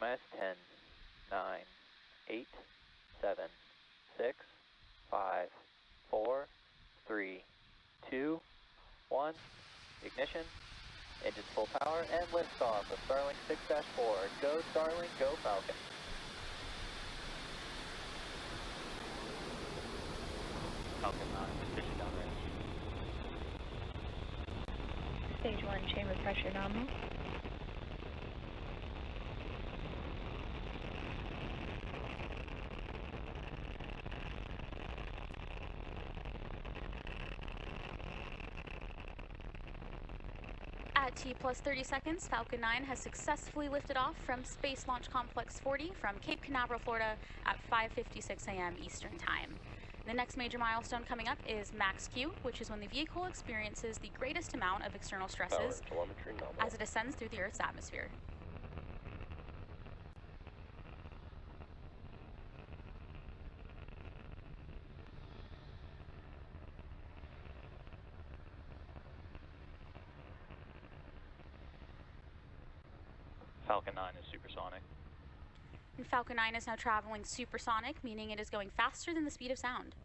minus 10, 9, 8, 7, 6, 5, 4, 3, 2, 1. Ignition. Engines full power and liftoff of Starlink 6-4. Go Starlink, go Falcon. Falcon 9, position downrange. Stage 1, chamber pressure nominal. At T plus 30 seconds, Falcon 9 has successfully lifted off from Space Launch Complex 40 from Cape Canaveral, Florida at 5:56 a.m. Eastern Time. The next major milestone coming up is max Q, which is when the vehicle experiences the greatest amount of external stresses as it ascends through the Earth's atmosphere. Falcon 9 is supersonic. And Falcon 9 is now traveling supersonic, meaning it is going faster than the speed of sound.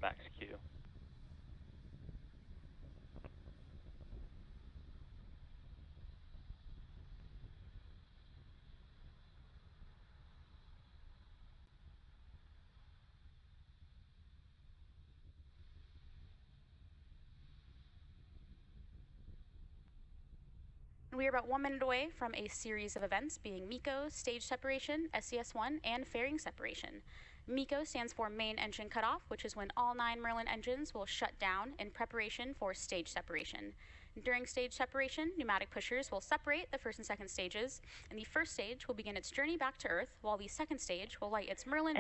Max Q. We are about 1 minute away from a series of events being MECO, stage separation, SES-1, and fairing separation. MECO stands for main engine cutoff, which is when all 9 Merlin engines will shut down in preparation for stage separation. During stage separation, pneumatic pushers will separate the first and second stages, and the first stage will begin its journey back to Earth, while the second stage will light its Merlin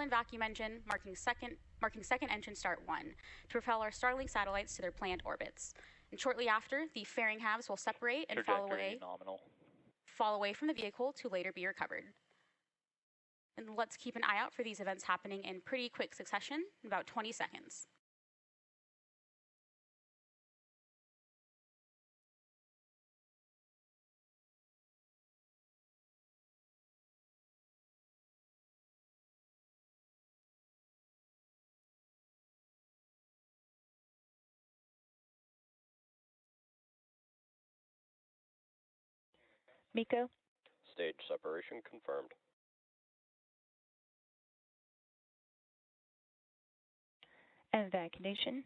vacuum engine, marking second engine start 1, to propel our Starlink satellites to their planned orbits. And shortly after, the fairing halves will separate and fall away from the vehicle to later be recovered. And let's keep an eye out for these events happening in pretty quick succession, in about 20 seconds. MECO. Stage separation confirmed. And vaccination.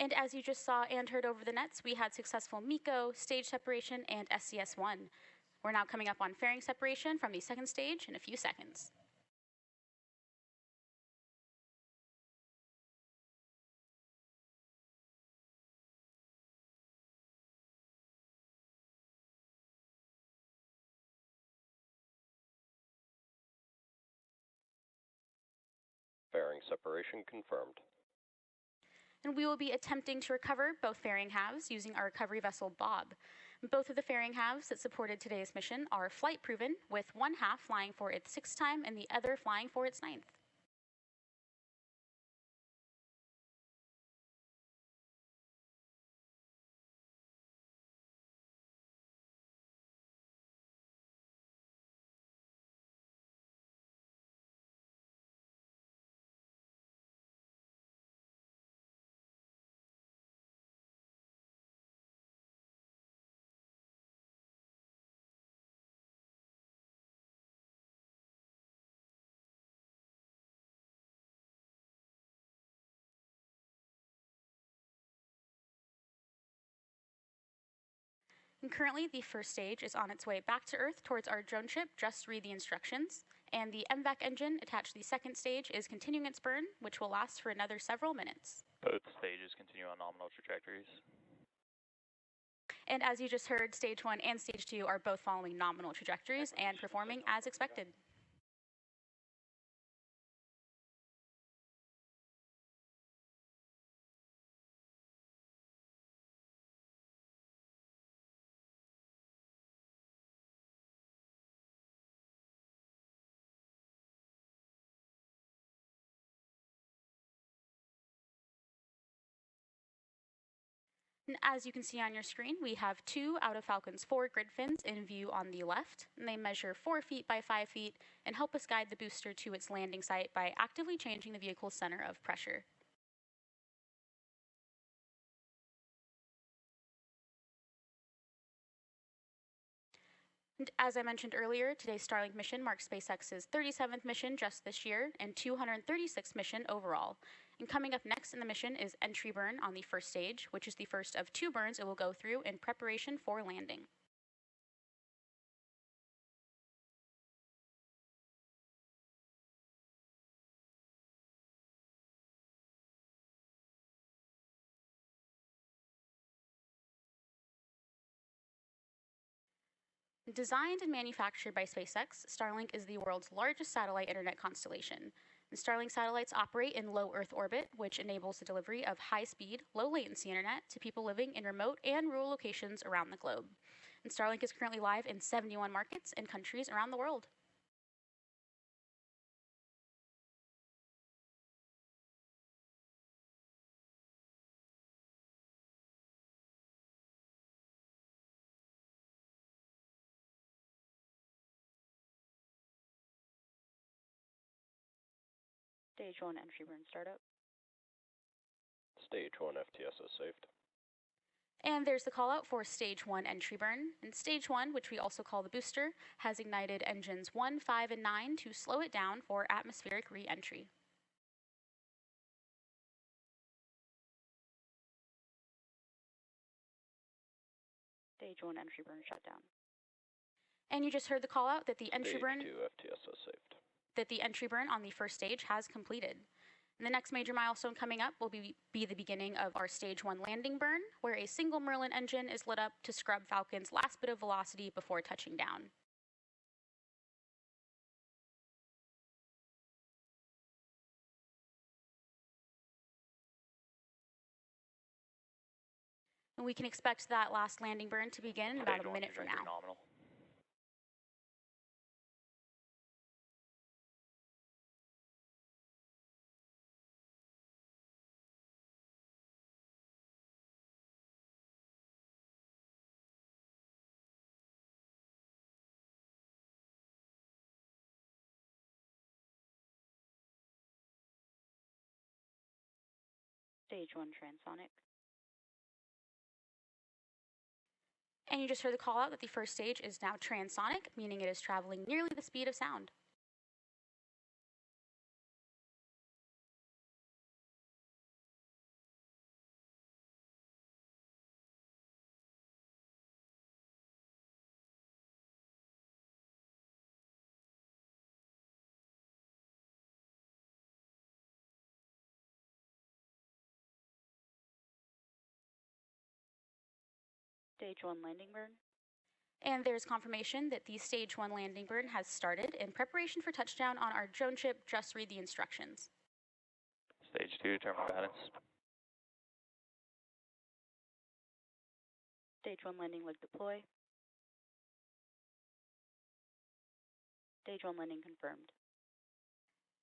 And as you just saw and heard over the nets, we had successful MECO, stage separation, and SES-1. We're now coming up on fairing separation from the second stage in a few seconds. Fairing separation confirmed. And we will be attempting to recover both fairing halves using our recovery vessel Bob. Both of the fairing halves that supported today's mission are flight proven, with one half flying for its 6th time and the other flying for its 9th. And currently, the first stage is on its way back to Earth towards our drone ship, Just Read the Instructions, and the MVAC engine attached to the second stage is continuing its burn, which will last for another several minutes. Both stages continue on nominal trajectories. And as you just heard, stage 1 and stage 2 are both following nominal trajectories and performing as expected. And as you can see on your screen, we have 2 out of Falcon's 4 grid fins in view on the left, and they measure 4 feet by 5 feet and help us guide the booster to its landing site by actively changing the vehicle's center of pressure. And as I mentioned earlier, today's Starlink mission marks SpaceX's 37th mission just this year and 236th mission overall. And coming up next in the mission is entry burn on the first stage, which is the first of 2 burns it will go through in preparation for landing. Designed and manufactured by SpaceX, Starlink is the world's largest satellite internet constellation. And Starlink satellites operate in low Earth orbit, which enables the delivery of high-speed, low-latency internet to people living in remote and rural locations around the globe. And Starlink is currently live in 71 markets and countries around the world. Stage 1 entry burn startup. Stage 1 FTSO saved. And there's the call out for Stage 1 entry burn. And Stage 1, which we also call the booster, has ignited engines 1, 5, and 9 to slow it down for atmospheric re-entry. Stage 1 entry burn shut down. And you just heard the call out that the entry burn Stage 2 FTSO saved. That the entry burn on the first stage has completed. And the next major milestone coming up will be the beginning of our Stage 1 landing burn, where a single Merlin engine is lit up to scrub Falcon's last bit of velocity before touching down. And we can expect that last landing burn to begin in about a minute from now. Nominal. Stage 1 transonic. And you just heard the call out that the first stage is now transonic, meaning it is traveling nearly the speed of sound. Stage 1 landing burn. And there's confirmation that the Stage 1 landing burn has started in preparation for touchdown on our drone ship. Just read the instructions. Stage 2 terminal guidance. Stage 1 landing leg deploy. Stage 1 landing confirmed.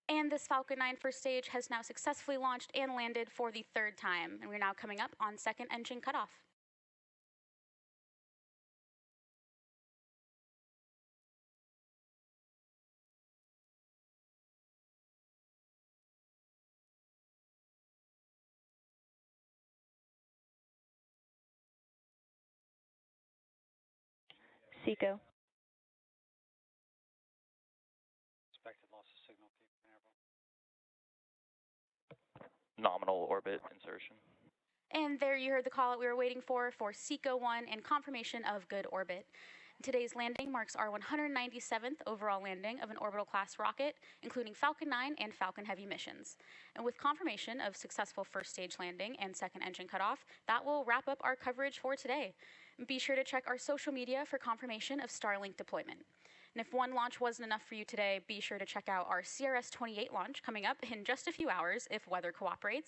And this Falcon 9 first stage has now successfully launched and landed for the 3rd time, and we're now coming up on second engine cutoff. SECO. Expected loss of signal, keep interval. Nominal orbit insertion. And there you heard the call out we were waiting for SECO 1 and confirmation of good orbit. Today's landing marks our 197th overall landing of an orbital class rocket, including Falcon 9 and Falcon Heavy missions. And with confirmation of successful first stage landing and second engine cutoff, that will wrap up our coverage for today. Be sure to check our social media for confirmation of Starlink deployment. And if one launch wasn't enough for you today, be sure to check out our CRS-28 launch coming up in just a few hours if weather cooperates.